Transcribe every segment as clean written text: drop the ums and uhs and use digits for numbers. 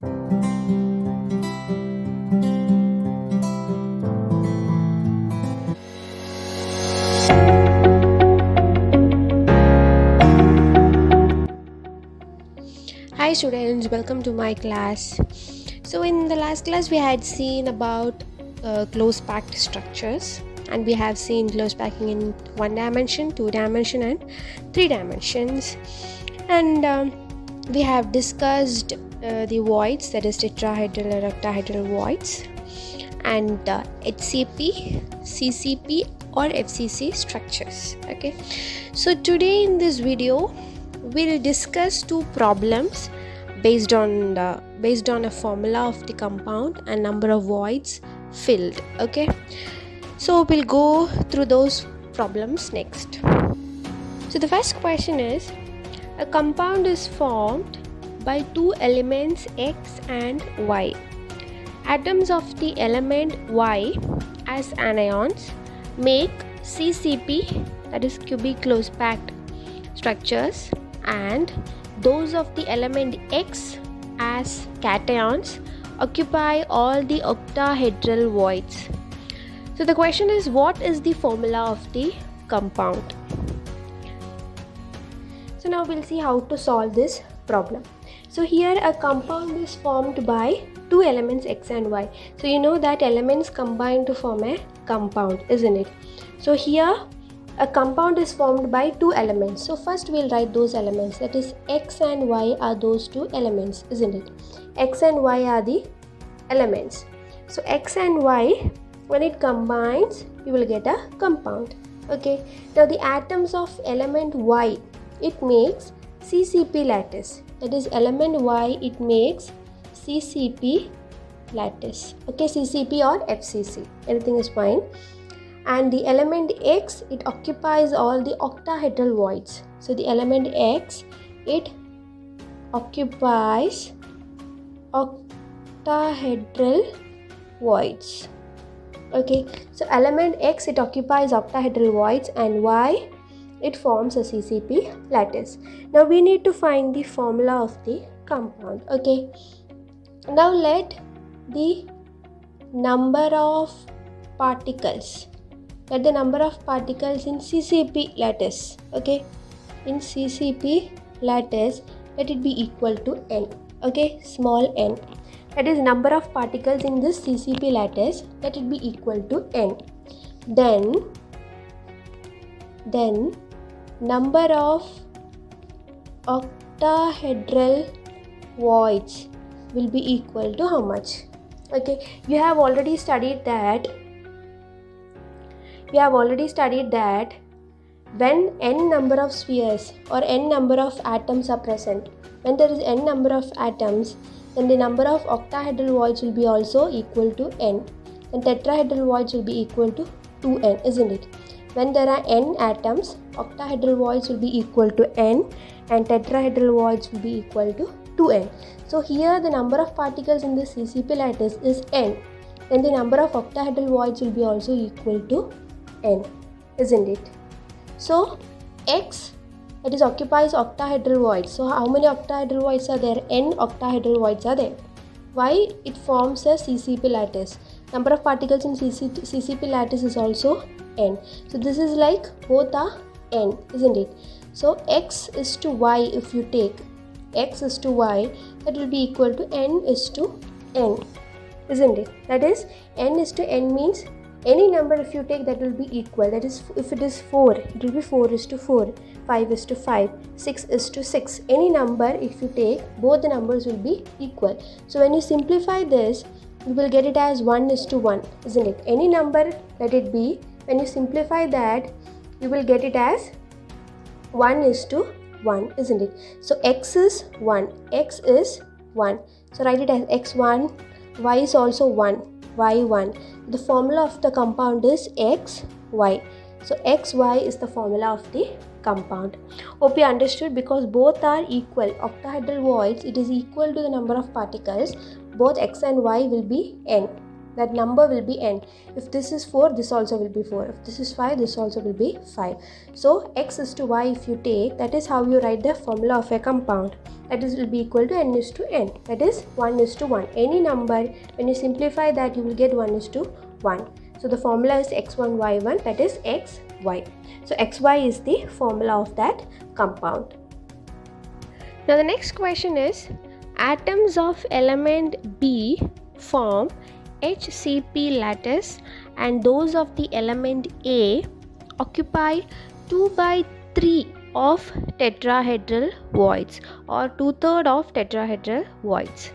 Hi students, welcome to my class. So in the last class we had seen about close packed structures, and we have seen close packing in 1 dimension, 2 dimension and 3 dimensions, and we have discussed the voids, that is tetrahedral and octahedral voids, and HCP, CCP or FCC structures. Okay, so today in this video we'll discuss two problems based on a formula of the compound and number of voids filled. Okay, so we'll go through those problems next. So the first question is, a compound is formed by two elements X and Y. Atoms of the element Y as anions make CCP, that is cubic close packed structures, and those of the element X as cations occupy all the octahedral voids. So the question is, what is the formula of the compound? So now we'll see how to solve this problem. So here a compound is formed by two elements X and Y. So you know that elements combine to form a compound, isn't it? So here a compound is formed by two elements. So first we'll write those elements, that is X and Y are those two elements, isn't it? X and Y are the elements. So X and Y, when it combines, you will get a compound. Okay, now the atoms of element Y, it makes CCP lattice, that is element Y, it makes CCP lattice. Okay, CCP or FCC, anything is fine. And the element X, it occupies all the octahedral voids. So the element X, it occupies octahedral voids. Okay, so element X, it occupies octahedral voids, and Y, it forms a CCP lattice. Now we need to find the formula of the compound. Okay, now let the number of particles in CCP lattice, okay, in CCP lattice, let it be equal to n. Okay, small n, that is number of particles in this CCP lattice, let it be equal to n. Then number of octahedral voids will be equal to how much? Okay, you have already studied that when n number of spheres or n number of atoms are present, when there is n number of atoms, then the number of octahedral voids will be also equal to n, and tetrahedral voids will be equal to 2n, isn't it? When there are n atoms, octahedral voids will be equal to n and tetrahedral voids will be equal to 2n. So here the number of particles in the CCP lattice is n, then the number of octahedral voids will be also equal to n, isn't it? So X, that is occupies octahedral voids. So how many octahedral voids are there? N octahedral voids are there. Y, it forms a CCP lattice. Number of particles in CCP lattice is also n. So this is like both are n, isn't it? So X is to Y, if you take X is to Y, that will be equal to n is to n, isn't it? That is n is to n means any number if you take, that will be equal. That is, if it is 4, it will be 4 is to 4, 5 is to 5, 6 is to 6. Any number if you take, both the numbers will be equal. So when you simplify this, you will get it as 1 is to 1, isn't it? Any number, let it be, when you simplify that, you will get it as 1 is to 1, isn't it? So X is 1, X is 1. So write it as X1, Y is also 1, Y1. The formula of the compound is XY. So XY is the formula of the compound. Hope you understood, because both are equal. Octahedral voids, it is equal to the number of particles. Both X and Y will be n. that number will be n. If this is 4, this also will be 4. If this is 5, this also will be 5. So x is to y if you take, that is how you write the formula of a compound. That is will be equal to n is to n. That is 1 is to 1. Any number, when you simplify that, you will get 1 is to 1. So the formula is x1 y1, that is x y. So xy is the formula of that compound. Now the next question is, atoms of element B form HCP lattice and those of the element A occupy 2/3 of tetrahedral voids or 2/3 of tetrahedral voids.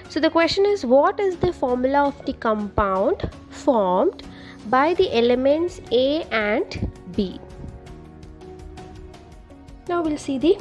So the question is, what is the formula of the compound formed by the elements A and B? Now we'll see the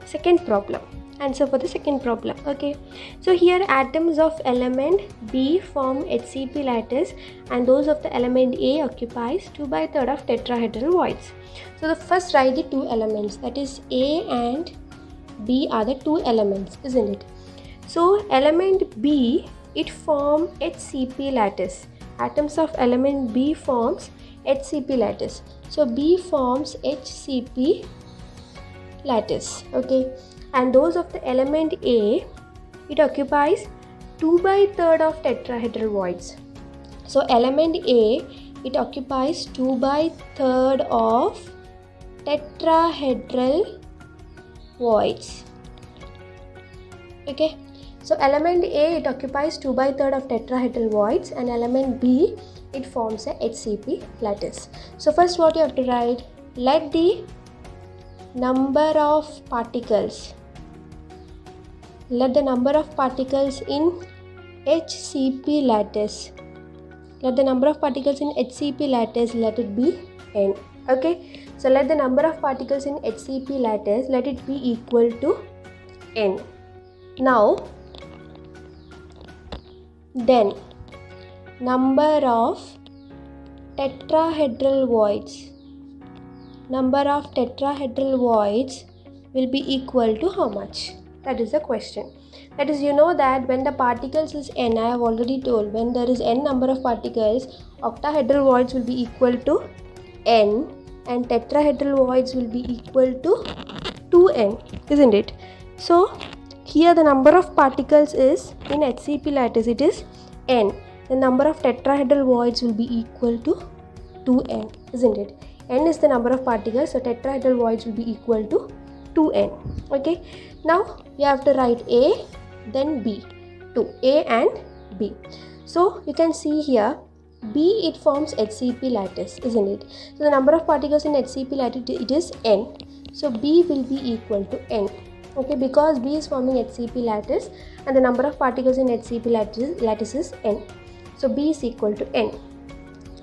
second problem. Answer for the second problem. Okay, so here atoms of element B form HCP lattice and those of the element A occupies 2/3 of tetrahedral voids. So the first write the two elements, that is A and B are the two elements, isn't it? So element B, it form HCP lattice. Atoms of element B forms HCP lattice. So B forms HCP lattice. Okay, and those of the element A, it occupies 2/3 of tetrahedral voids. So element A, it occupies 2/3 of tetrahedral voids. Okay, so element A, it occupies 2/3 of tetrahedral voids, and element B, it forms a HCP lattice. So first what you have to write, let the number of particles, let the number of particles in HCP lattice, let the number of particles in HCP lattice, let it be n. Okay, so let the number of particles in HCP lattice, let it be equal to n. Now then number of tetrahedral voids, number of tetrahedral voids will be equal to how much? That is the question. That is, you know that when the particles is n, I have already told, when there is n number of particles, octahedral voids will be equal to n and tetrahedral voids will be equal to 2n, isn't it? So here the number of particles is in HCP lattice, it is n. The number of tetrahedral voids will be equal to 2n, isn't it? N is the number of particles, so tetrahedral voids will be equal to 2n. Okay, now you have to write A, then B, 2, A and B. So you can see here, B, it forms HCP lattice, isn't it? So the number of particles in HCP lattice, it is n. So B will be equal to n. Okay, because B is forming HCP lattice and the number of particles in HCP lattice is n. So B is equal to n.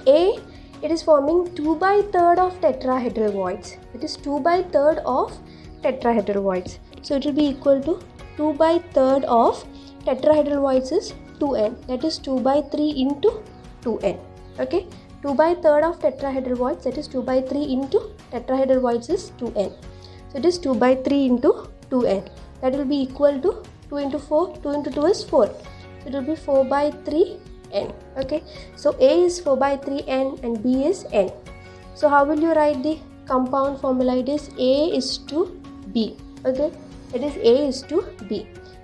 A, it is forming 2/3 of tetrahedral voids. It is 2/3 of tetrahedral voids. So it will be equal to 2/3 of tetrahedral voids is 2n. That is 2/3 into 2n. Okay, 2/3 of tetrahedral voids, that is 2/3 into tetrahedral voids is 2n. So it is 2/3 into 2n. That will be equal to 2 into 4. 2 into 2 is 4. So it will be 4/3n. Okay, so A is 4/3n and B is n. So how will you write the compound formula? It is A is to B. Okay, it is A is to B.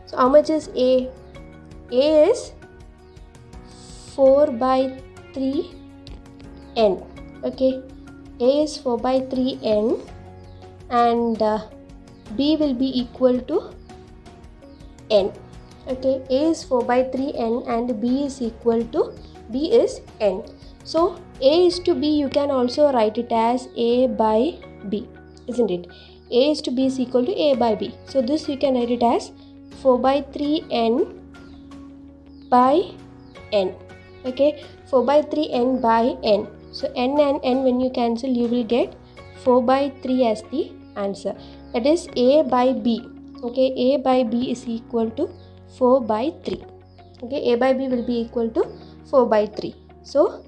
So how much is A? A is 4/3n. Okay, A is 4/3n and B will be equal to n. Okay, A is 4/3n and B is equal to, B is n. So A is to B, you can also write it as A by B, isn't it? A is to B is equal to A by B. So this you can write it as 4/3n by n. Okay, 4/3n by n. So n and n, when you cancel, you will get 4/3 as the answer. That is A by B. Okay, A by B is equal to 4/3. Okay, A by B will be equal to 4/3. So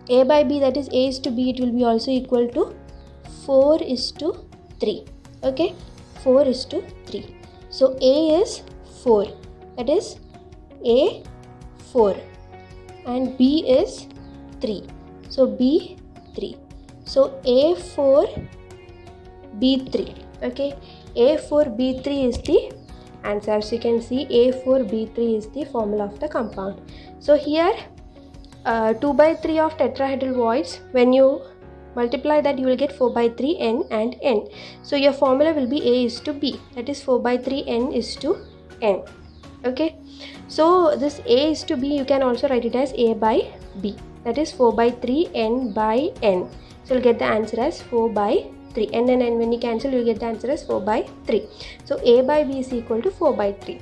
A by B, that is A is to B, it will be also equal to 4:3. Okay, 4:3. So A is 4. That is A 4. and B is 3. So B3. So A4B3. Okay, A4B3 is the answer. As you can see, A4B3 is the formula of the compound. So here 2 by 3 of tetrahedral voids, when you multiply that, you will get 4 by 3 n and n. So your formula will be A is to B, that is 4 by 3 n is to n. Okay, so this A is to B, you can also write it as A by B, that is 4 by 3 n by n. So you'll get the answer as 4 by 3. N and n, when you cancel, you'll get the answer as 4 by 3. So A by B is equal to 4 by 3.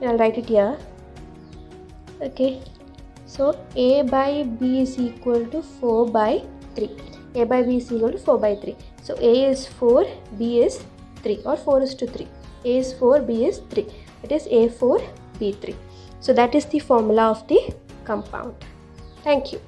And I'll write it here. Okay, so A by B is equal to 4 by 3. A by B is equal to 4 by 3. So A is 4, B is 3, or 4 is to 3. A is 4, B is 3. It is A4, B3. So that is the formula of the compound. Thank you.